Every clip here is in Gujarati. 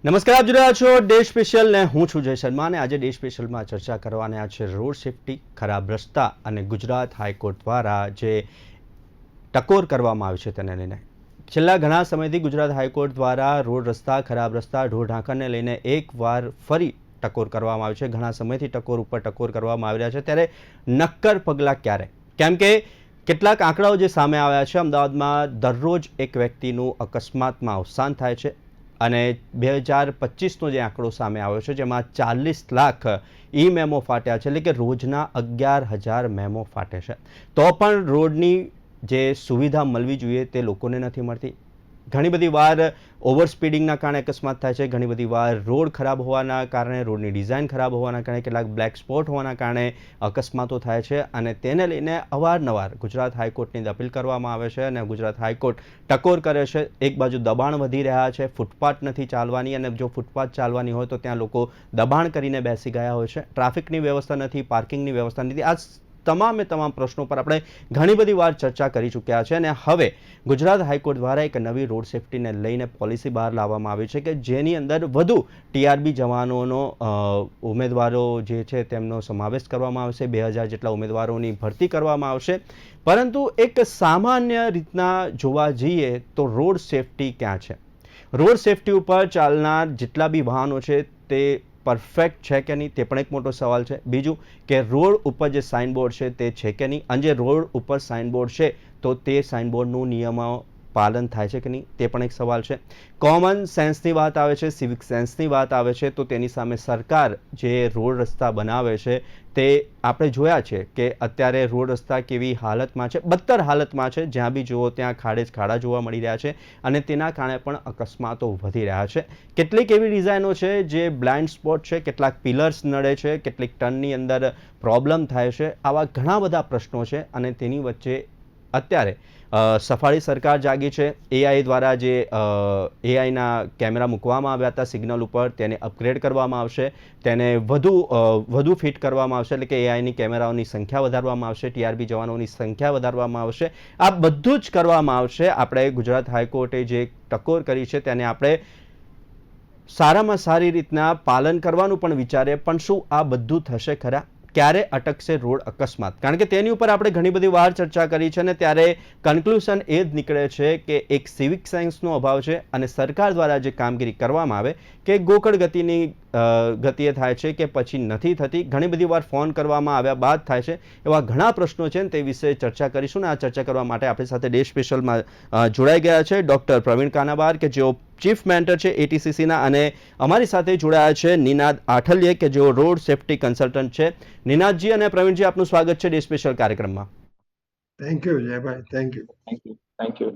નમસ્કાર, આપ જોઈ રહ્યા છો ડે સ્પેશિયલ ને હું છું જય શર્મા અને આજે ડે સ્પેશિયલમાં ચર્ચા કરવાના છે રોડ સેફટી, ખરાબ રસ્તા અને ગુજરાત હાઈકોર્ટ દ્વારા જે ટકોર કરવામાં આવી છે તેને લઈને છેલ્લા ઘણા સમયથી ગુજરાત હાઈકોર્ટ દ્વારા રોડ રસ્તા, ખરાબ રસ્તા, ઢોર ઢાંકરને લઈને એકવાર ફરી ટકોર કરવામાં આવી છે। ઘણા સમયથી ટકોર ઉપર ટકોર કરવામાં આવી રહ્યા છે, ત્યારે નક્કર પગલાં ક્યારે? કેમ કે કેટલાક આંકડાઓ જે સામે આવ્યા છે, અમદાવાદમાં દરરોજ એક વ્યક્તિનું અકસ્માતમાં અવસાન થાય છે અને 2025નો જે આંકડો સામે આવ્યો છે જેમાં 40 લાખ ઈ મેમો ફાટ્યા છે, એટલે કે રોજના 11,000 મેમો ફાટે છે, તો પણ રોડની જે સુવિધા મળવી જોઈએ તે લોકોને નથી મળતી। ઘણી બધી વાર ઓવર સ્પીડિંગના કારણે અકસ્માત થાય છે, ઘણી બધી વાર રોડ ખરાબ હોવાના કારણે, રોડની ડિઝાઇન ખરાબ હોવાના કારણે, કેટલાક બ્લેક સ્પોટ હોવાના કારણે અકસ્માતો થાય છે અને તેને લઈને અવારનવાર ગુજરાત હાઈકોર્ટની અપીલ કરવામાં આવે છે અને ગુજરાત હાઈકોર્ટ ટકોર કરે છે। એક બાજુ દબાણ વધી રહ્યા છે, ફૂટપાથ નથી ચાલવાની અને જો ફૂટપાથ ચાલવાની હોય તો ત્યાં લોકો દબાણ કરીને બેસી ગયા હોય છે, ટ્રાફિકની વ્યવસ્થા નથી, પાર્કિંગની વ્યવસ્થા નથી। આ તમામ પ્રશ્નો પર આપણે ઘણી બધી વાર ચર્ચા કરી ચૂક્યા છે અને હવે ગુજરાત હાઈકોર્ટ દ્વારા એક નવી રોડ સેફટીને લઈને પોલિસી બહાર લાવવામાં આવી છે કે જેની અંદર વધુ ટીઆરબી જવાનોનો ઉમેદવારો જે છે તેમનો સમાવેશ કરવામાં આવશે। 2000 જેટલા ઉમેદવારોની ભરતી કરવામાં આવશે, પરંતુ એક સામાન્ય રીતના જોવા જઈએ તો રોડ સેફટી ક્યાં છે? રોડ સેફટી ઉપર ચાલનાર જેટલા બી વાહનો છે તે પરફેક્ટ છે કે નહીં તે પણ એક મોટો સવાલ છે। બીજું કે રોડ ઉપર જે સાઇનબોર્ડ છે તે છે કે નહીં, અને જે રોડ ઉપર સાઇનબોર્ડ છે તો તે સાઇનબોર્ડનું નિયમો પાલન થાય છે કે નહીં તે પણ એક સવાલ છે। કોમન સેન્સની વાત આવે છે, સિવિક સેન્સની વાત આવે છે તો તેની સામે સરકાર જે રોડ રસ્તા બનાવે છે તે આપણે જોયા છે કે અત્યારે રોડ રસ્તા કેવી હાલતમાં છે, બદતર હાલતમાં છે, જ્યાં બી જુઓ ત્યાં ખાડે જ ખાડા જોવા મળી રહ્યા છે અને તેના કારણે પણ અકસ્માતો વધી રહ્યા છે। કેટલીક એવી ડિઝાઇનો છે જે બ્લાઇન્ડ સ્પોટ છે, કેટલાક પિલર્સ નડે છે, કેટલીક ટર્નની અંદર પ્રોબ્લેમ થાય છે, આવા ઘણા બધા પ્રશ્નો છે અને તેની વચ્ચે અત્યારે સફાળી સરકાર જાગી છે। એઆઈ દ્વારા જે એઆઈના કેમેરા મૂકવામાં આવ્યા હતા સિગ્નલ ઉપર તેને અપગ્રેડ કરવામાં આવશે, તેને વધુ ફિટ કરવામાં આવશે, એટલે કે એઆઈની કેમેરાઓની સંખ્યા વધારવામાં આવશે, ટીઆરબી જવાનોની સંખ્યા વધારવામાં આવશે, આ બધું જ કરવામાં આવશે। આપણે ગુજરાત હાઈકોર્ટે જે ટકોર કરી છે તેને આપણે સારામાં સારી રીતના પાલન કરવાનું પણ વિચારે, પણ શું આ બધું થશે ખરા? ક્યારે અટકશે રોડ અકસ્માત? કારણ કે તેની ઉપર આપણે ઘણી બધી વાર ચર્ચા કરી છે અને ત્યારે કન્ક્લુઝન એ જ નીકળે છે કે એક સિવિક સેન્સનો અભાવ છે અને સરકાર દ્વારા જે કામગીરી કરવામાં આવે કે ગોકળ ગતિએ થાય છે કે પછી નથી થતી, ઘણી બધી વાર ફોન કરવામાં આવ્યા બાદ થાય છે, એવા ઘણા પ્રશ્નો છે તે વિશે ચર્ચા કરીશું ને આ ચર્ચા કરવા માટે આપણી સાથે ડે સ્પેશિયલમાં જોડાઈ ગયા છે ડૉક્ટર પ્રવીણ કાનાબાર કે જેઓ ચીફ મેન્ટર છે એટીસીસીના, અને અમારી સાથે જોડાયા છે નિનાદ આઠલ્ય કે જેઓ રોડ સેફટી કન્સલ્ટન્ટ છે। નિનાદજી અને પ્રવીણજી, આપનું સ્વાગત છે ડે સ્પેશિયલ કાર્યક્રમમાં। થેન્ક યુ જયભાઈ, થેન્ક યુ થેન્ક યુ।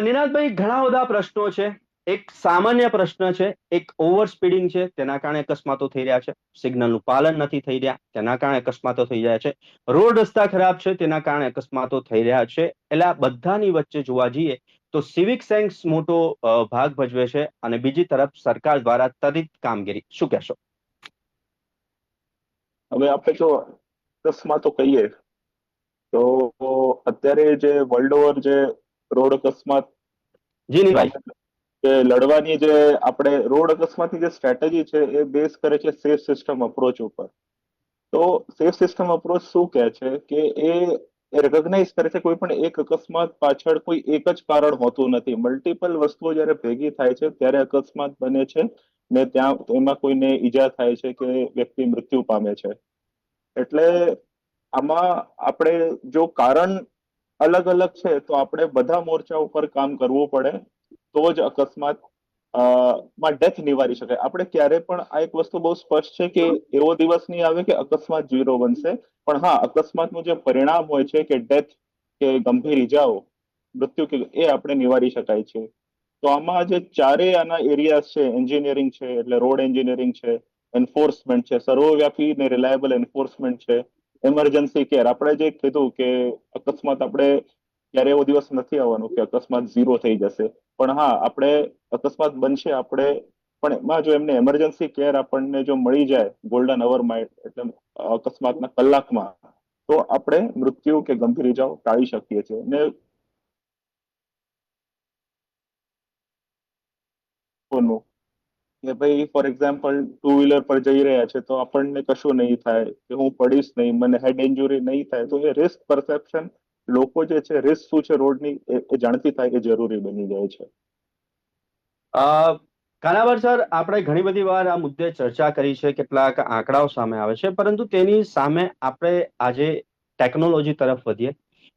નિનાદભાઈ, ઘણા બધા પ્રશ્નો છે। એક સામાન્ય પ્રશ્ન છે, એક ઓવર સ્પીડિંગ છે તેના કારણે અકસ્માતો થઈ રહ્યા છે, સિગ્નલનું પાલન નથી થઈ રહ્યા તેના કારણે અકસ્માતો થઈ રહ્યા છે, રોડ રસ્તા ખરાબ છે તેના કારણે અકસ્માતો થઈ રહ્યા છે, એટલે આ બધાની વચ્ચે જોવા જઈએ તો સિવિક સેન્સ મોટો ભાગ ભજવે છે અને બીજી તરફ સરકાર દ્વારા ત્વરિત કામગીરી, શું કહેશો? હવે આપણે જો અકસ્માતો કહીએ તો અત્યારે જે વર્લ્ડ ઓવર જે રોડ અકસ્માત જે લડવાની જે આપણે રોડ અકસ્માતની જે સ્ટ્રેટેજી છે એ બેઝ કરે છે સેફ સિસ્ટમ અપ્રોચ ઉપર। તો સેફ સિસ્ટમ અપ્રોચ શું કહે છે કે એ રેકોગ્નાઇઝ કરે છે કોઈ પણ એક અકસ્માત પાછળ કોઈ એક જ કારણ હોતું નથી, મલ્ટિપલ વસ્તુઓ જ્યારે ભેગી થાય છે ત્યારે અકસ્માત બને છે ને ત્યાં એમાં કોઈને ઈજા થાય છે કે વ્યક્તિ મૃત્યુ પામે છે। એટલે આમાં આપણે જો કારણ અલગ અલગ છે તો આપણે બધા મોરચા ઉપર કામ કરવું પડે તો જ અકસ્માત માં ડેથ નિવારી શકાય। આપણે ક્યારે પણ આ એક વસ્તુ બહુ સ્પષ્ટ છે કે એવો દિવસ નહીં આવે કે અકસ્માત 0 બનશે, પણ હા, અકસ્માતનું જે પરિણામ હોય છે કે ડેથ કે ગંભીર ઈજાઓ, મૃત્યુ કે એ આપણે નિવારી શકાય છે। તો આમાં જે ચારેય આના એરિયાઝ છે, એન્જિનિયરિંગ છે એટલે રોડ એન્જિનિયરિંગ છે, એન્ફોર્સમેન્ટ છે, સર્વવ્યાપી ને રિલાયબલ એન્ફોર્સમેન્ટ છે, એમરજન્સી કેર, આપણે જે કીધું કે અકસ્માત આપણે ક્યારે એવો દિવસ નથી આવવાનો કે અકસ્માત 0 થઈ જશે, પણ હા, આપણે અકસ્માત બનશે આપણે પણ એમાં જો એમને એમરજન્સી કેર આપણને જો મળી જાય ગોલ્ડન અવરમાં એટલે અકસ્માતના કલાકમાં, તો આપણે મૃત્યુ કે ગંભીર ઇજાઓ ટાળી શકીએ છીએ। ને કે ભાઈ ફોર એક્ઝામ્પલ ટુ વ્હીલર પર જઈ રહ્યા છે તો આપણને કશું નહીં થાય, કે હું પડીશ નહીં, મને હેડ ઇન્જુરી નહીં થાય. તો એ રિસ્ક પરસેપ્શન, લોકો જે છે રિસ્ક શું છે રોડની એ જાણતી થાય એ જરૂરી બની જાય છે. કાનાવર સર, આપણે ઘણી બધી વાર આ મુદ્દે ચર્ચા કરી છે, કેટલાક આંકડાઓ સામે આવે છે, પરંતુ તેની સામે આપણે આજે ટેકનોલોજી તરફ વધીએ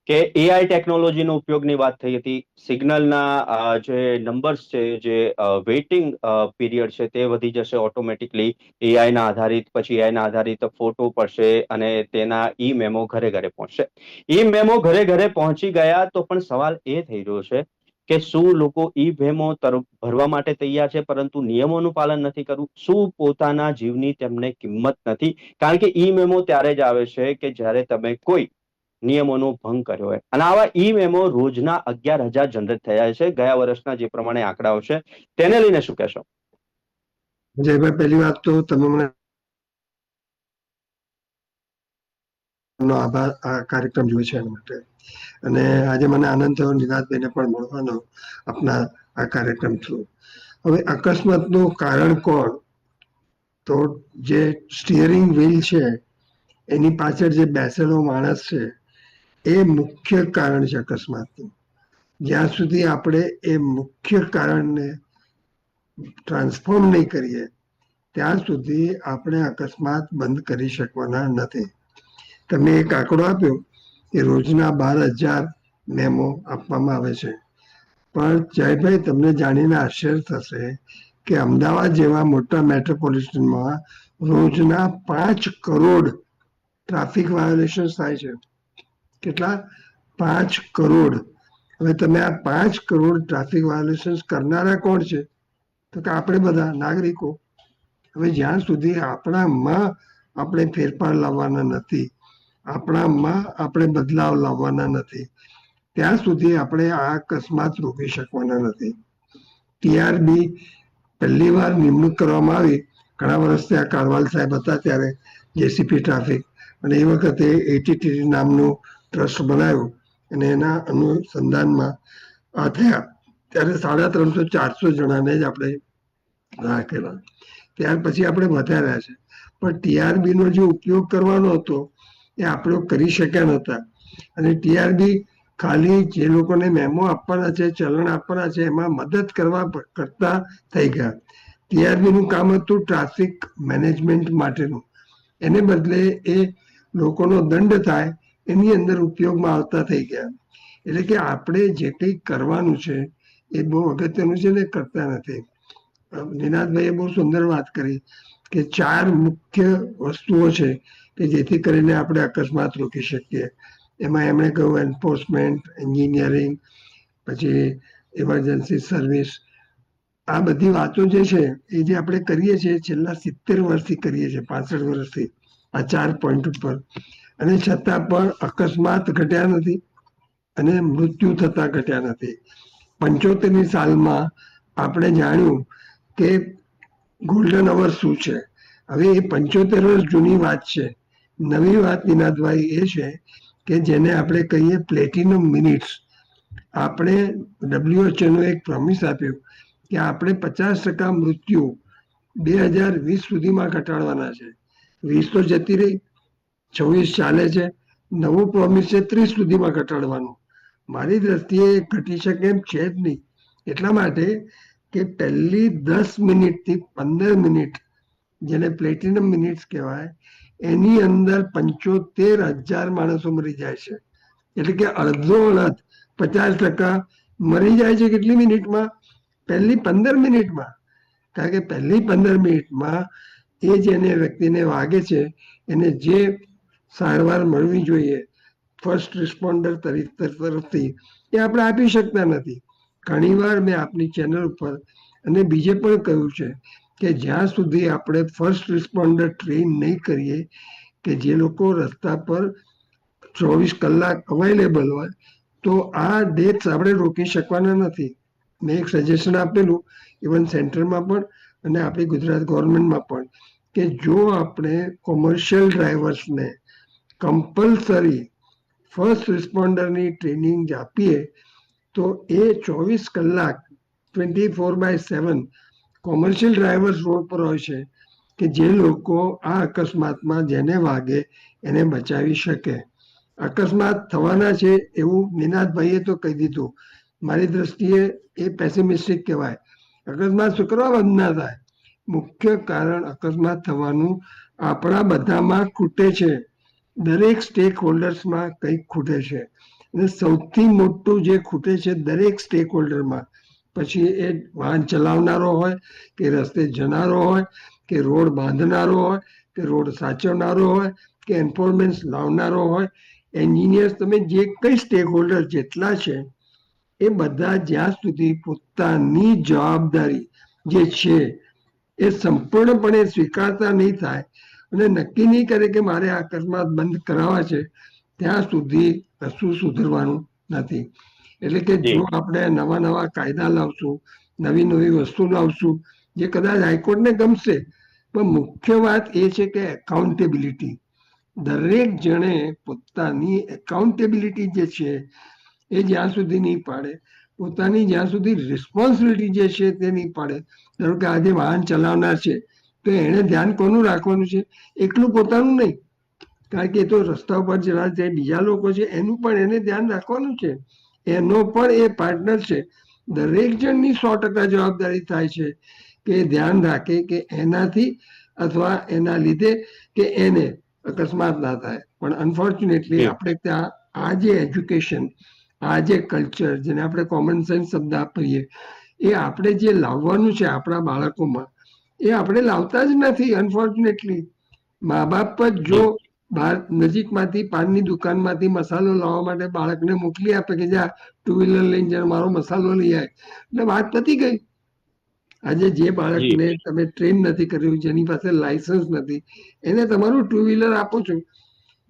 કે એઆઈ ટેકનોલોજીનો ઉપયોગની વાત થઈ હતી. સિગ્નલના જે નંબર્સ છે, જે વેઇટિંગ પીરિયડ છે તે વધી જશે ઓટોમેટિકલી એઆઈના આધારિત. પછી એઆઈના આધારિત ફોટો પડશે અને તેના ઈ મેમો ઘરે ઘરે પહોંચશે. ઈ મેમો ઘરે ઘરે પહોંચી ગયા તો પણ સવાલ એ થઈ રહ્યો છે કે શું લોકો ઈ મેમો ભરવા માટે તૈયાર છે પરંતુ નિયમોનું પાલન નથી કરવું? શું પોતાના જીવની તેમને કિંમત નથી? કારણ કે ઈ મેમો ત્યારે જ આવે છે કે જ્યારે તમે કોઈ નિયમોનો ભંગ કર્યો હોય. અને આવા ઈ મેમો રોજના 11,000 જનરેટ થયા છે, ગયા વર્ષના જે પ્રમાણે આંકડાઓ છે તેને લઈને શું કહેશો? જયભાઈ, પહેલી વાત તો તમે મને આભાર આ કાર્યક્રમ જોયો છે એના માટે. અને આજે મને આનંદ થયો નિનાદભાઈને પણ મળવાનો આપના આ કાર્યક્રમ થ્રુ. હવે અકસ્માતનું કારણ કોણ? તો જે સ્ટીયરિંગ વ્હીલ છે એની પાછળ જે બેસેલો માણસ છે એ મુખ્ય કારણ છે અકસ્માતનું. જ્યાં સુધી આપણે એ મુખ્ય કારણને ટ્રાન્સફોર્મ નહીં કરીએ ત્યાં સુધી આપણે અકસ્માત બંધ કરી શકવાના નથી. તમે એક આંકડો આપ્યો કે રોજના 12,000 મેમો આપવામાં આવે છે, પણ જયભાઈ તમને જાણીને આશ્ચર્ય થશે કે અમદાવાદ જેવા મોટા મેટ્રોપોલિટનમાં રોજના 5 કરોડ ટ્રાફિક વાયોલેશન થાય છે. કેટલા? 5 કરોડ. હવે તમે આ 5 કરોડ ટ્રાફિક વાયોલેશન કરનારા કોણ છે? તો કે આપણે બધા નાગરિકો. હવે જ્યાં સુધી આપણામાં આપણે ફેરફાર લાવવાના નથી, આપણામાં આપણે બદલાવ લાવવાના નથી, ત્યાં સુધી આપણે આ અકસ્માત રોકી શકવાના નથી. ટીઆરબી પહેલી વાર નિમણૂક કરવામાં આવી, ઘણા વર્ષથી આ કારવાલ સાહેબ હતા ત્યારે જેસીપી ટ્રાફિક, અને એ વખતે એટીટી નામનું ટ્રસ્ટ બનાવ્યું અને એના અનુસંધાનમાં આ થયા. ત્યારે 350-400 જણાને જ આપણે રાખેલા. ત્યાર પછી આપણે વધાર્યા છે, પણ ટીઆરબી નો જે ઉપયોગ કરવાનો હતો એ આપણે કરી શક્યા નહોતા. અને ટીઆરબી ખાલી જે લોકોને મેમો આપવાના છે, ચલણ આપવાના છે, એમાં મદદ કરતા થઈ ગયા. ટીઆરબી નું કામ હતું ટ્રાફિક મેનેજમેન્ટ માટેનું. એને બદલે એ લોકોનો દંડ થાય એની અંદર ઉપયોગમાં આવતા થઈ ગયા. એટલે કે આપણે જે કંઈ કરવાનું છે એ બહુ અગત્યનું છે ને કરતા નથી. નિનાદભાઈએ બહુ સુંદર વાત કરી કે 4 મુખ્ય વસ્તુઓ છે કે જેથી કરીને આપણે અકસ્માત રોકી શકીએ. એમાં એમણે કહ્યું એન્ફોર્સમેન્ટ, એન્જિનિયરિંગ, પછી ઇમરજન્સી સર્વિસ. આ બધી વાતો જે છે એ જે આપણે કરીએ છીએ છેલ્લા 70 વર્ષથી કરીએ છીએ, 65 વર્ષથી આ 4 પોઈન્ટ ઉપર, અને છતાં પણ અકસ્માત ઘટ્યા નથી અને મૃત્યુ થતા ઘટ્યા નથી. 75ની સાલમાં આપણે જાણ્યું કે ગોલ્ડન અવર શું છે. હવે એ 75 વર્ષ જૂની વાત છે. નવી વાત નિનાદભાઈ એ છે કે જેને આપણે કહીએ પ્લેટિનમ મિનિટ્સ. આપણે WHO એક પ્રોમિસ આપ્યું કે આપણે 50% મૃત્યુ 2020 સુધીમાં ઘટાડવાના છે. 20 તો જતી રહી, 26 ચાલે છે, નવું પ્રોમિસ છે 30 સુધીમાં ઘટાડવાનું. મારી દ્રષ્ટિએ ઘટી શકે એમ છે જ નહીં. એટલા માટે કે પહેલી 10 મિનિટથી 15 મિનિટ, જેને પ્લેટિનમ મિનિટ્સ કહેવાય, એની અંદર 75,000 માણસો મરી જાય છે. એટલે કે અડધો અડધ 50% મરી જાય છે. કેટલી મિનિટમાં? પહેલી 15 મિનિટમાં. કારણ કે પહેલી 15 મિનિટમાં એ જેને વ્યક્તિને વાગે છે એને જે સારવાર મળવી જોઈએ ફર્સ્ટ રિસ્પોન્ડર તરફથી એ આપણે આપી શકતા નથી. ઘણીવાર મેં આપની ચેનલ ઉપર અને બીજે પણ કહ્યું છે કે જ્યાં સુધી આપણે ફર્સ્ટ રિસ્પોન્ડર ટ્રેન નહીં કરીએ કે જે લોકો રસ્તા પર 24 કલાક અવેલેબલ હોય તો આ ડેથ્સ આપણે રોકી શકવાના નથી. મેં એક સજેશન આપેલું ઇવન સેન્ટરમાં પણ અને આપણી ગુજરાત ગવર્મેન્ટમાં પણ કે જો આપણે કોમર્શિયલ ડ્રાઈવર્સને કમ્પલસરી ફર્સ્ટ રિસ્પોન્ડરની ટ્રેનિંગ આપીએ તો એ 24 કલાક 24/7 કોમર્શિયલ ડ્રાઈવર્સ રોડ પર હોય છે કે જે લોકો આ અકસ્માતમાં જેને વાગે એને બચાવી શકે. અકસ્માત થવાના છે એવું નિનાદભાઈએ તો કહી દીધું. મારી દ્રષ્ટિએ એ પેસિમિસ્ટિક કહેવાય. અકસ્માત શુક્રવાર બંધ ના થાય. મુખ્ય કારણ અકસ્માત થવાનું આપણા બધામાં ખૂટે છે. દરેક સ્ટેક હોલ્ડર્સમાં કંઈક ખૂટે છે અને સૌથી મોટું જે ખૂટે છે દરેક સ્ટેક હોલ્ડરમાં, પછી એ વાહન ચલાવનારો હોય કે રસ્તે જનારો હોય કે રોડ બાંધનારો હોય કે રોડ સાચવનારો હોય કે એન્ફોર્સમેન્ટ લાવનારો હોય, એન્જિનિયર્સ, તમે જે કઈ સ્ટેક હોલ્ડર જેટલા છે એ બધા જ્યાં સુધી પોતાની જવાબદારી જે છે એ સંપૂર્ણપણે સ્વીકારતા નહીં થાય અને નક્કી નહીં કરે કે મારે આ અકસ્માત બંધ કરાવવા છે, ત્યાં સુધી કશું સુધરવાનું નથી. એટલે કે જો આપણે નવા નવા કાયદા લાવશું, નવી નવી વસ્તુ લાવશું, જે કદાચ હાઈકોર્ટને ગમશે, પણ મુખ્ય વાત એ છે કે એકાઉન્ટેબિલિટી, દરેક જણે પોતાની એકાઉન્ટેબિલિટી જે છે એ જ્યાં સુધી નહીં પાડે, પોતાની જ્યાં સુધી રિસ્પોન્સિબિલિટી જે છે તે નહીં પાડે. ધારો કે આજે વાહન ચલાવનાર છે તો એને ધ્યાન કોનું રાખવાનું છે? એકલું પોતાનું નહીં, કારણ કે એ તો રસ્તા ઉપર જરા જે બીજા લોકો છે એનું પણ એને ધ્યાન રાખવાનું છે, એનો પણ એ પાર્ટનર છે. દરેક જણની 100% જવાબદારી થાય છે કે ધ્યાન રાખે કે એનાથી અથવા એના લીધે કે એને અકસ્માત ના થાય. પણ અનફોર્ચ્યુનેટલી આપણે ત્યાં આ જે એજ્યુકેશન, આ જે કલ્ચર, જેને આપણે કોમન સેન્સ શબ્દ આપીએ, એ આપણે જે લાવવાનું છે આપણા બાળકોમાં, એ આપણે લાવતા જ નથી. અનફોર્ચ્યુનેટલી મા બાપ જ જો બહાર નજીકમાંથી પાનની દુકાનમાંથી મસાલો લાવવા માટે બાળકને મોકલી આપે કે જા 2 વ્હીલર લઈને જા, મારો મસાલો લઈ આય, એટલે વાત પતી ગઈ. આજે જે બાળકને તમે ટ્રેન નથી કર્યું, જેની પાસે લાયસન્સ નથી, એને તમારું 2 વ્હીલર આપો છો,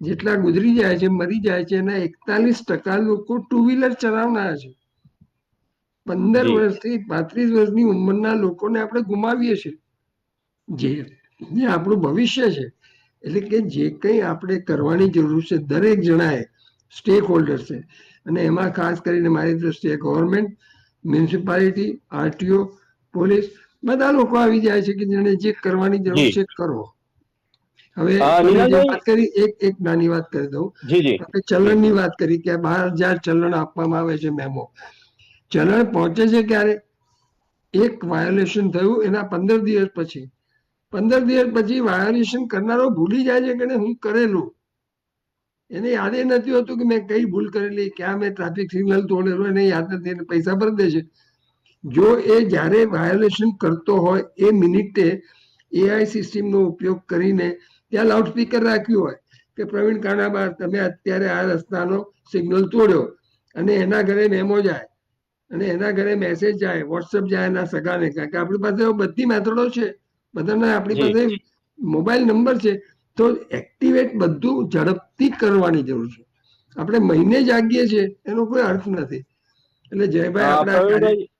જેટલા ગુજરી જાય છે, મરી જાય છે, એના 41% લોકો 2 વ્હીલર ચલાવનારા છે. 15 વર્ષથી 35 વર્ષની ઉંમરના લોકોને આપણે ગુમાવીએ છીએ, જે આપણું ભવિષ્ય છે. એટલે કે જે કંઈ આપણે કરવાની જરૂર છે દરેક જણાએ, સ્ટેક હોલ્ડર છે, અને એમાં ખાસ કરીને મારી દ્રષ્ટિએ ગવર્મેન્ટ, મ્યુનિસિપાલિટી, આરટીઓ, પોલીસ, બધા લોકો આવી જાય છે કે જેને જે કરવાની જરૂર છે કરો. હવે તમે જે વાત કરી, એક નાની વાત કરી દઉં. આપણે ચલણની વાત કરી કે 12,000 ચલણ આપવામાં આવે છે, મેમો. ચલણ પહોંચે છે ક્યારે? એક વાયોલેશન થયું એના 15 દિવસ પછી. 15 દિવસ પછી વાયોલેશન કરનારો ભૂલી જાય છે કે હું કરેલું, એને યાદ નથી હોતું કે મેં કઈ ભૂલ કરેલી, ક્યાં મેં ટ્રાફિક સિગ્નલ તોડેલું, એને યાદ નથી, એને પૈસા ભરી દે છે. જો એ જ્યારે વાયોલેશન કરતો હોય એ મિનિટે એઆઈ સિસ્ટમનો ઉપયોગ કરીને ત્યાં લાઉડસ્પીકર રાખ્યું હોય કે પ્રવીણ કાનાબાર, તમે અત્યારે આ રસ્તાનો સિગ્નલ તોડ્યો, અને એના ઘરે મેમો જાય અને એના ઘરે મેસેજ જાય, વોટ્સઅપ જાય એના સગાને, કારણ કે આપણી પાસે બધી મેથડો છે, બધાને આપણી પાસે મોબાઈલ નંબર છે, તો એક્ટિવેટ બધું ઝડપથી કરવાની જરૂર છે. આપણે મહિને જાગીએ છીએ એનો કોઈ અર્થ નથી. એટલે જયભાઈ આપણે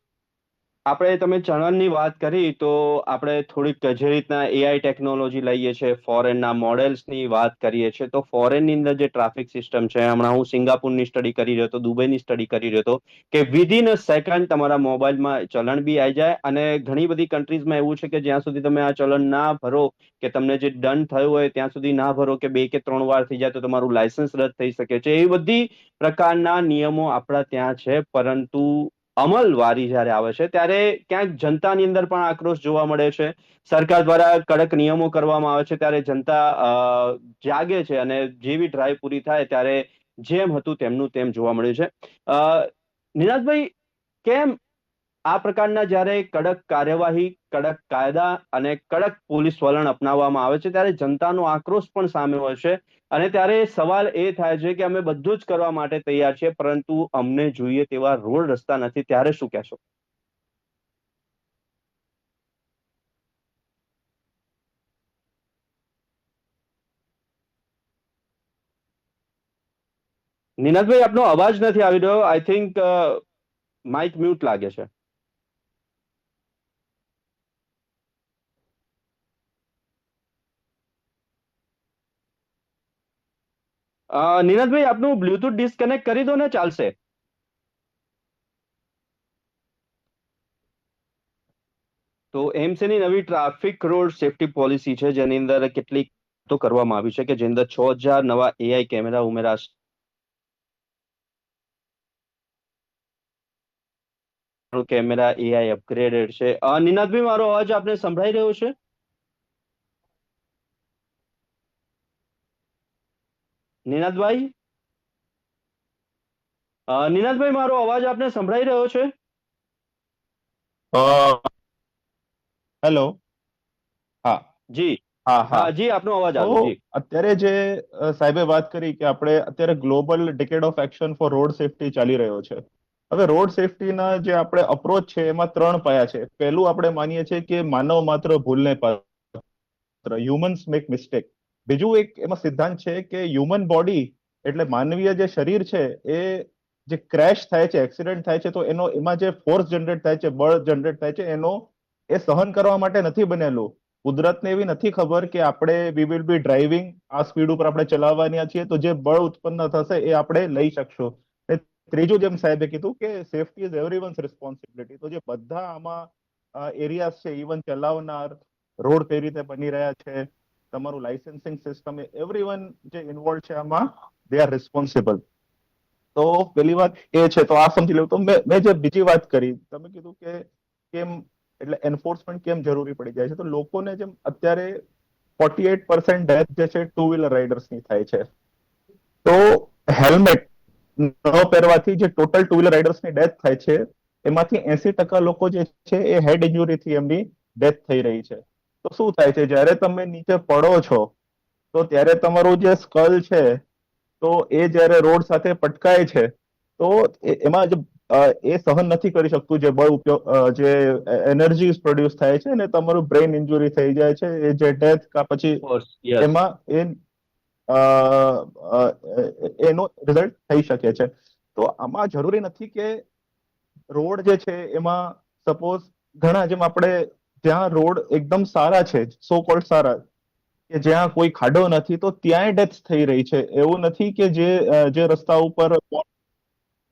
આપણે તમે ચલણની વાત કરી તો આપણે થોડીક જે રીતના એઆઈ ટેકનોલોજી લઈએ છીએ, ફોરેનના મોડેલ્સની વાત કરીએ છીએ, તો ફોરેનની અંદર જે ટ્રાફિક સિસ્ટમ છે, હમણાં હું સિંગાપુરની સ્ટડી કરી રહ્યો હતો, દુબઈની સ્ટડી કરી રહ્યો હતો, કે વિધિન અ સેકન્ડ તમારા મોબાઈલમાં ચલણ બી આવી જાય. અને ઘણી બધી કન્ટ્રીઝમાં એવું છે કે જ્યાં સુધી તમે આ ચલણ ના ભરો, કે તમને જે દંડ થયો હોય ત્યાં સુધી ના ભરો, કે 2 કે 3 વાર થઈ જાય તો તમારું લાયસન્સ રદ થઈ શકે છે. એવી બધી પ્રકારના નિયમો આપણા ત્યાં છે, પરંતુ અમલવારી જ્યારે આવે છે ત્યારે ક્યાંક જનતાની અંદર પણ આક્રોશ જોવા મળે છે. સરકાર દ્વારા કડક નિયમો કરવામાં આવે છે ત્યારે જનતા જાગે છે, અને જેવી ડ્રાઈવ પૂરી થાય ત્યારે જેમ હતું તેમનું તેમ જોવા મળ્યું છે. નિનાદભાઈ, કેમ આ પ્રકારના જ્યારે કડક કાર્યવાહી, કડક કાયદા અને કડક પોલીસ વલણ અપનાવવામાં આવે છે ત્યારે જનતાનો આક્રોશ પણ સામે હોય છે, અને ત્યારે સવાલ એ થાય છે કે અમે બધું જ કરવા માટે તૈયાર છીએ, પરંતુ અમને જોઈએ તેવા રોડ રસ્તા નથી, ત્યારે શું કહેશો? નિનાદભાઈ, આપનો અવાજ નથી આવી રહ્યો. આઈ થિંક માઇક મ્યુટ લાગે છે. નિનાદભાઈ, આપનું બ્લુટુથ ડિસ્કનેક્ટ કરી દો ને, ચાલશે. તો એમસીની નવી ટ્રાફિક રોડ સેફટી પોલિસી છે જેની અંદર કેટલીક તો કરવામાં આવી છે કે જેની અંદર 6000 નવા એઆઈ કેમેરા ઉમેરાશે. કેમેરા એઆઈ અપગ્રેડેડ છે. નિનાદભાઈ, મારો અવાજ આપને સંભળાઈ રહ્યો છે? નિનાદભાઈ, નિનાદભાઈ, મારો અવાજ આપને સંભળાઈ રહ્યો છે? હેલો. હા જી. હા હા. જી, આપનો અવાજ તો આવ્યો. જી. અત્યારે જે સાહેબે વાત કરી કે આપણે અત્યારે global decade of action for road safety ચાલી રહ્યો છે. હવે રોડ સેફટીના જે આપણે અપ્રોચ છે એમાં 3 પાયા છે. પહેલું આપણે માનીએ છીએ કે માનવ માત્ર ભૂલને પાત્ર, હ્યુમન્સ મેક મિસ્ટેક. બીજું એક એમાં સિદ્ધાંત છે કે હ્યુમન બોડી એટલે માનવીય જે શરીર છે એ જે ક્રેશ થાય છે, એક્સિડન્ટ થાય છે, તો એમાં જે ફોર્સ જનરેટ થાય છે, બળ જનરેટ થાય છે, એ સહન કરવા માટે નથી બનેલું. કુદરતને એવી નથી ખબર કે આપણે વી વિલ બી ડ્રાઇવિંગ, આ સ્પીડ ઉપર આપણે ચલાવવાની છીએ, તો જે બળ ઉત્પન્ન થશે એ આપણે લઈ શકશું. ત્રીજું, જેમ સાહેબે કીધું કે સેફટી ઇઝ એવરીવન્સ રિસ્પોન્સિબિલિટી, તો જે બધા આમાં એરિયાઝ છે, ઇવન ચલાવનાર, રોડ કઈ રીતે બની રહ્યા છે, તમારું લાઇસન્સિંગ સિસ્ટમ, એવરીવન જે ઇન્વોલ્વ છે આમાં, દે આર રિસ્પોન્સિબલ. તો પેલી વાત એ છે, તો આ સમજી લેવું. તો મેં જે બીજી વાત કરી, તમે કીધું કે કેમ એટલે એન્ફોર્સમેન્ટ કેમ જરૂરી પડી જાય છે, તો લોકોને જેમ અત્યારે 48% ડેથ જે છે ટુ વ્હીલર રાઇડર્સની થાય છે, તો હેલ્મેટ ન પહેરવાથી જે ટોટલ ટુ વ્હીલર રાઇડર્સની ડેથ થાય છે એમાંથી 80% લોકો જે છે એ હેડ ઇન્જુરીથી એમની ડેથ થઈ રહી છે. તો શું થાય છે, જ્યારે તમે નીચે પડો છો તો ત્યારે તમારું જે સ્કલ છે, તો એ જ્યારે રોડ સાથે પટકાય છે, તો એમાં એ સહન નથી કરી શકતું, જે બળ ઉપયોગ, જે એનર્જી પ્રોડ્યુસ થાય છે, ને તમારું બ્રેઇન ઇન્જુરી થઈ જાય છે, એ જે ડેથ કા પછી યસ. એમાં એનો રિઝલ્ટ થઈ શકે છે. તો આમાં જરૂરી નથી કે રોડ જે છે એમાં સપોઝ ઘણા, જેમ આપણે જ્યાં રોડ એકદમ સારા છે, સો કોલ્ડ સારા, કે જ્યાં કોઈ ખાડો નથી, તો ત્યાંય ડેથ થઈ રહી છે. એવું નથી કે જે રસ્તા ઉપર ત્યાં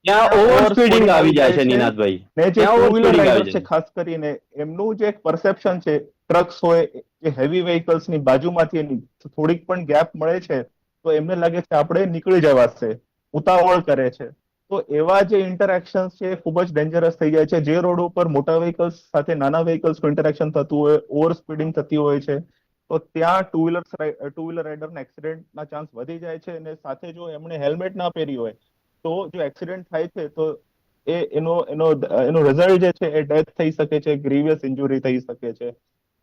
ત્યાં ઓવર ઓવર સ્પીડિંગ સ્પીડિંગ આવી આવી જાય જાય છે છે. નિનાદભાઈ. ને જે ત્યાં ટુ ઓવર વ્હીલર સ્પીડિંગ આવી રાઇડર્સ છે જાય. ખાસ કરીને, એમનું જે એક પરસેપ્શન છે, ટ્રક્સ હોય, જે હેવી વ્હીકલ્સની બાજુમાંથી એની થોડીક પણ ગેપ મળે છે, તો એમને લાગે છે આપણે નીકળી જવાશે, ઉતાવળ કરે છે. તો એવા જે ઇન્ટરેક્શન છે એ ખૂબ જ ડેન્જરસ થઈ જાય છે. જે રોડ ઉપર મોટા વ્હીકલ્સ સાથે નાના વ્હીકલ્સનું ઇન્ટરેક્શન થતું હોય, ઓવર સ્પીડિંગ થતી હોય છે, તો ત્યાં ટુ વ્હીલર રાઇડરના એક્સિડન્ટના ચાન્સ વધી જાય છે. અને સાથે જો એમણે હેલ્મેટ ના પહેરી હોય, તો જો એક્સિડન્ટ થાય છે, તો એનો રિઝલ્ટ જે છે એ ડેથ થઈ શકે છે, ગ્રીવિયસ ઇન્જુરી થઈ શકે છે.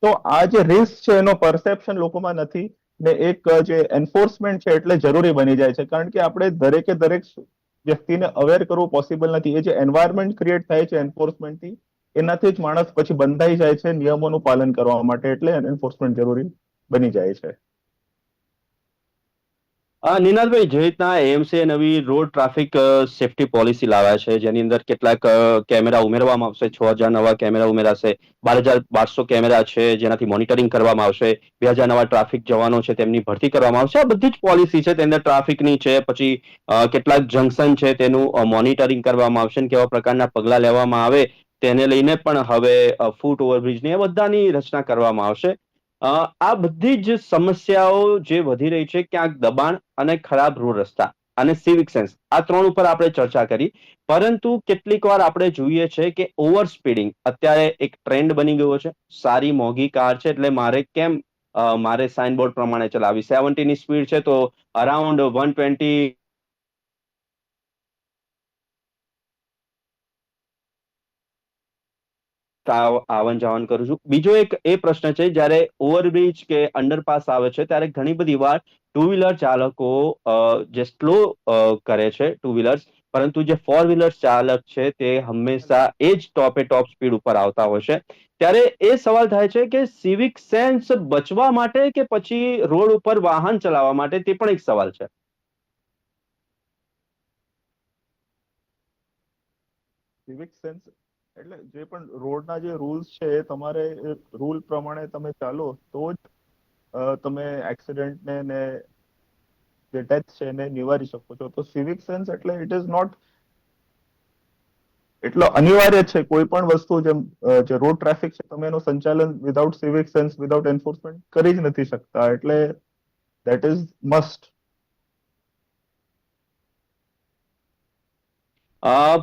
તો આ જે રિસ્ક છે એનો પરસેપ્શન લોકોમાં નથી, ને એક જે એન્ફોર્સમેન્ટ છે એટલે જરૂરી બની જાય છે. કારણ કે આપણે દરેકે દરેક વ્યક્તિને અવેર કરવું પોસિબલ નથી. એ જે એન્વાયરમેન્ટ ક્રિએટ થાય છે એન્ફોર્સમેન્ટથી, એનાથી જ માણસ પછી બંધાઈ જાય છે નિયમોનું પાલન કરવા માટે. એટલે એન્ફોર્સમેન્ટ જરૂરી બની જાય છે. નિનાદભાઈ, જે રીતના એએમસીએ નવી રોડ ટ્રાફિક સેફટી પોલિસી લાવ્યા છે, જેની અંદર કેટલાક કેમેરા ઉમેરવામાં આવશે. 6000 નવા કેમેરા ઉમેરાશે. 12200 કેમેરા છે જેનાથી મોનિટરિંગ કરવામાં આવશે. 2000 નવા ટ્રાફિક જવાનો છે, તેમની ભરતી કરવામાં આવશે. આ બધી જ પોલિસી છે, તેની અંદર ટ્રાફિકની છે, પછી કેટલાક જંકશન છે તેનું મોનિટરિંગ કરવામાં આવશે, ને કેવા પ્રકારના પગલાં લેવામાં આવે તેને લઈને પણ હવે ફૂટ ઓવરબ્રિજની એ બધાની રચના કરવામાં આવશે. આ બધી જ સમસ્યાઓ જે વધી રહી છે, ક્યાંક દબાણ અને ખરાબ રોડ રસ્તા અને સિવિક સેન્સ, આ 3 ઉપર આપણે ચર્ચા કરી. પરંતુ કેટલીક વાર આપણે જોઈએ છે કે ઓવર સ્પીડિંગ અત્યારે એક ટ્રેન્ડ બની ગયો છે. સારી મોંઘી કાર છે એટલે મારે સાઇનબોર્ડ પ્રમાણે ચલાવી, 70 ની સ્પીડ છે તો અરાઉન્ડ 120 આવન જાવન કરું છું. બીજો એક એ પ્રશ્ન છે, જ્યારે ઓવરબ્રિજ કે અંડરપાસ આવે છે ત્યારે ઘણી બધી વાર ટુ વ્હીલર ચાલકો જે સ્લો કરે છે ટુ વ્હીલર્સ, પરંતુ જે ફોર વ્હીલર ચાલક છે તે હંમેશા એ જ ટોપ સ્પીડ ઉપર આવતા હોય છે. ત્યારે એ સવાલ થાય છે કે સિવિક સેન્સ બચવા માટે કે પછી રોડ ઉપર વાહન ચલાવવા માટે, તે પણ એક સવાલ છે. સિવિક સેન્સ એટલે જે પણ રોડના જે રૂલ્સ છે, તમારે રૂલ પ્રમાણે તમે ચાલો તો જ તમે એક્સિડન્ટને ને જે ડેથ છે એને નિવારી શકો છો. તો સિવિક સેન્સ એટલે ઇટ ઇઝ નોટ એટલો અનિવાર્ય છે કોઈ પણ વસ્તુ જે રોડ ટ્રાફિક છે તમે એનું સંચાલન without civic sense without enforcement કરી જ નથી શકતા એટલે that is must.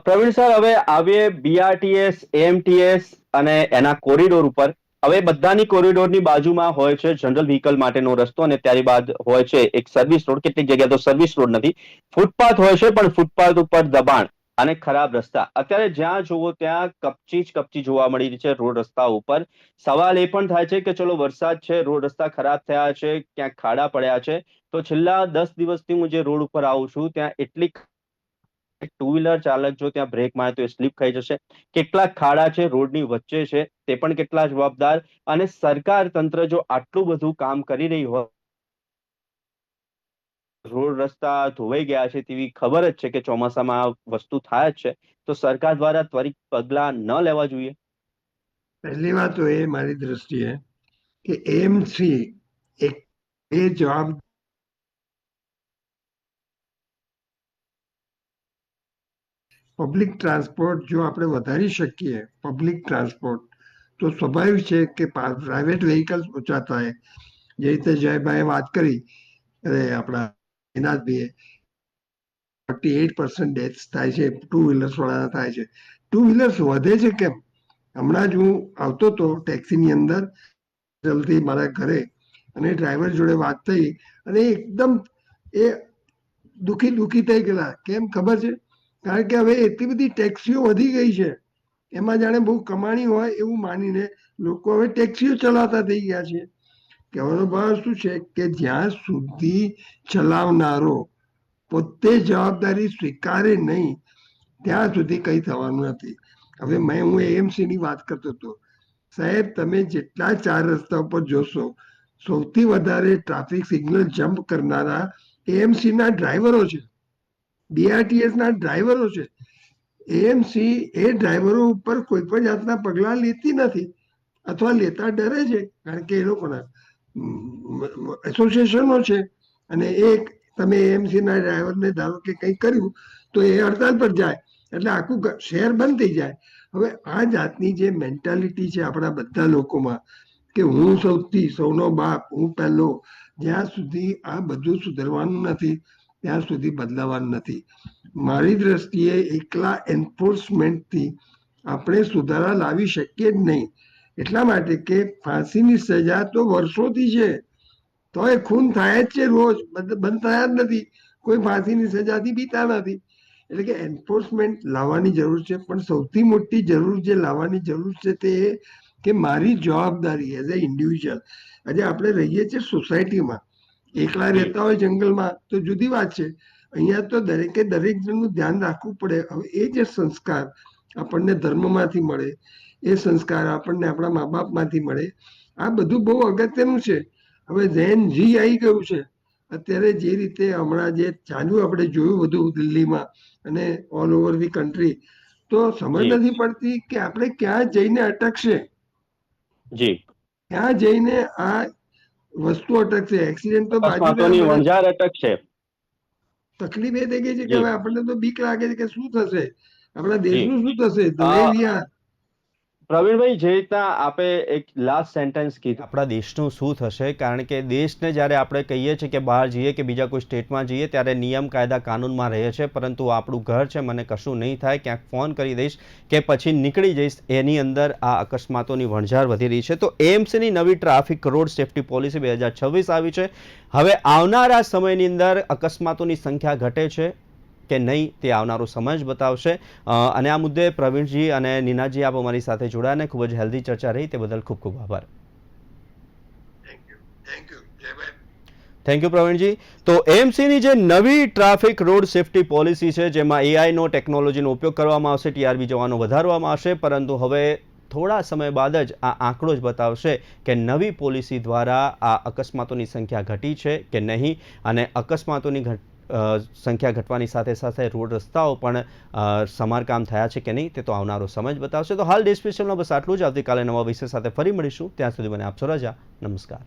Praveen sir, હવે આવીએ બીઆરટીએસ, એએમટીએસ અને એના કોરિડોર ઉપર. હવે બધાની કોરિડોરની બાજુમાં હોય છે જનરલ વ્હીકલ માટેનો રસ્તો અને ત્યારબાદ હોય છે એક સર્વિસ રોડ. કેટલીક જગ્યાએ તો સર્વિસ રોડ નથી, ફૂટપાથ હોય છે, પણ ફૂટપાથ ઉપર દબાણ અને ખરાબ રસ્તા. અત્યારે જ્યાં જુઓ ત્યાં કપચી જ કપચી જોવા મળી રહી છે રોડ રસ્તા ઉપર. સવાલ એ પણ થાય છે કે ચલો વરસાદ છે, રોડ રસ્તા ખરાબ થયા છે, ક્યાંક ખાડા પડ્યા છે, તો છેલ્લા 10 દિવસથી હું જે રોડ ઉપર આવું છું ત્યાં એટલી ટુ વ્હીલર ચાલક જો ત્યાં બ્રેક મારે તો એ સ્લીપ ખાઈ જશે. કેટલાક ખાડા છે રોડની વચ્ચે છે, તે પણ કેટલા જવાબદાર. અને સરકાર તંત્ર જો આટલું બધું કામ કરી રહી હોય, રોડ રસ્તા ધોવાઈ ગયા છે તેવી ખબર જ છે કે ચોમાસામાં આ વસ્તુ થાય જ છે, તો સરકાર દ્વારા ત્વરિત પગલા ન લેવા જોઈએ? પહેલી વાત તો એ મારી દ્રષ્ટિએ કે એએમસી એક એ જવાબ પબ્લિક ટ્રાન્સપોર્ટ જો આપણે વધારી શકીએ પબ્લિક ટ્રાન્સપોર્ટ તો સ્વાભાવિક છે કે પ્રાઇવેટ વ્હીકલ્સ ઓછા થાય. જે રીતે જયભાઈએ વાત કરી આપણા નિનાદભાઈએ 48% ડેથ્સ થાય છે ટુ વ્હીલર્સ વાળાના થાય છે. ટુ વ્હીલર્સ વધે છે કેમ? હમણાં જ હું આવતો હતો ટેક્સીની અંદર જલ્દી મારા ઘરે અને ડ્રાઈવર જોડે વાત થઈ અને એકદમ એ દુખી થઈ ગયેલા. કેમ ખબર છે? કારણ કે હવે એટલી બધી ટેક્સીઓ વધી ગઈ છે, એમાં જાણે બહુ કમાણી હોય એવું માનીને લોકો હવે ટેક્સીઓ ચલાવતા થઈ ગયા છે. કહેવાનો ભાવ શું છે કે જ્યાં સુધી ચલાવનારો પોતે જવાબદારી સ્વીકારે નહીં ત્યાં સુધી કંઈ થવાનું નથી. હવે હું એએમસી ની વાત કરતો હતો. સાહેબ, તમે જેટલા 4 રસ્તા ઉપર જોશો સૌથી વધારે ટ્રાફિક સિગ્નલ જમ્પ કરનારા એએમસી ના ડ્રાઈવરો છે, બીઆરટીએસ ના ડ્રાઈવરો છે. એએમસી એ ડ્રાઈવરો ઉપર કોઈ પણ જાતના પગલા લેતી નથી અથવા લેતા ડરે છે, કારણ કે એ લોકોના એસોસિએશનો છે. અને એક તમે એએમસી ના ડ્રાઈવરને ધારો કે કંઈક કર્યું તો એ હડતાલ પર જાય એટલે આખું શહેર બંધ થઈ જાય. હવે આ જાતની જે મેન્ટાલિટી છે આપણા બધા લોકોમાં કે હું સૌનો બાપ, હું પહેલો, જ્યાં સુધી આ બધું સુધરવાનું નથી ત્યાં સુધી બદલાવાનું નથી. મારી દ્રષ્ટિએ એકલા એન્ફોર્સમેન્ટથી આપણે સુધારા લાવી શકીએ જ નહીં. એટલા માટે કે ફાંસીની સજા તો વર્ષોથી છે, તો એ ખૂન થાય જ છે, રોજ બંધ થયા જ નથી. કોઈ ફાંસીની સજાથી બીતા નથી. એટલે કે એન્ફોર્સમેન્ટ લાવવાની જરૂર છે, પણ સૌથી મોટી જરૂર જે લાવવાની જરૂર છે તે એ કે મારી જવાબદારી એઝ એ ઇન્ડિવિજ્યુઅલ. આજે આપણે રહીએ છીએ સોસાયટીમાં, એકલા રહેતા હોય જંગલમાં તો જુદી વાત છે. અહીંયા તો દરેકે દરેક જણનું ધ્યાન રાખવું પડે. હવે એ જે સંસ્કાર આપણને ધર્મમાંથી મળે, એ સંસ્કાર આપણને આપણા મા બાપમાંથી મળે, આ બધું બહુ અગત્યનું છે. હવે ઝેન જી આવી ગયું છે અત્યારે, જે રીતે હમણાં જે ચાલ્યું આપણે જોયું બધું દિલ્હીમાં અને ઓલ ઓવર ધી કન્ટ્રી, તો સમજ નથી પડતી કે આપણે ક્યાં જઈને અટકશે, ક્યાં જઈને આ વસ્તુ અટકશે. એક્સિડન્ટ તો બાજુ વણઝાર અટકશે. તકલીફ એ થઈ ગઈ છે કે હવે આપણને તો બીક લાગે છે કે શું થશે, આપણા દેશનું શું થશે. પ્રવીણભાઈ, જે રીતના આપે એક લાસ્ટ સેન્ટેન્સ કીધું, આપણા દેશનું શું થશે, કારણ કે દેશને જ્યારે આપણે કહીએ છીએ કે બહાર જઈએ કે બીજા કોઈ સ્ટેટમાં જઈએ ત્યારે નિયમ કાયદા કાનૂનમાં રહે છે, પરંતુ આપણું ઘર છે, મને કશું નહીં થાય, ક્યાંક ફોન કરી દઈશ કે પછી નીકળી જઈશ, એની અંદર આ અકસ્માતોની વણઝાર વધી રહી છે. તો એએમસીની નવી ટ્રાફિક રોડ સેફ્ટી પોલિસી 2026 આવી છે. હવે આવનારા સમયની અંદર અકસ્માતોની સંખ્યા ઘટે છે કે નહીં તે આવનારો સમય જ બતાવશે. અને આ મુદ્દે પ્રવીણજી અને નીનાજી આપ અમારી સાથે જોડાયા, ખૂબ જ હેલ્ધી ચર્ચા રહી, તે બદલ ખૂબ ખૂબ આભાર. થેન્ક યુ પ્રવીણજી. તો એએમસીની જે નવી ટ્રાફિક રોડ સેફ્ટી પોલિસી છે, જેમાં એઆઈનો ટેકનોલોજીનો ઉપયોગ કરવામાં આવશે, ટીઆરબી જવાનો વધારવામાં આવશે, પરંતુ હવે થોડા સમય બાદ જ આ આંકડો જ બતાવશે કે નવી પોલિસી દ્વારા આ અકસ્માતોની સંખ્યા ઘટી છે કે નહીં, અને અકસ્માતોની સંખ્યા ઘટવાની સાથે સાથે રોડ રસ્તાઓ પણ સમારકામ થયા છે કે નહીં, તે તો આવનારો સમય જ બતાવશે. તો હાલ ડે સ્પેશિયલમાં બસ આટલું જ. આવતીકાલે નવા વિષય સાથે ફરી મળીશું. ત્યાં સુધી મને આપશો રજા. નમસ્કાર.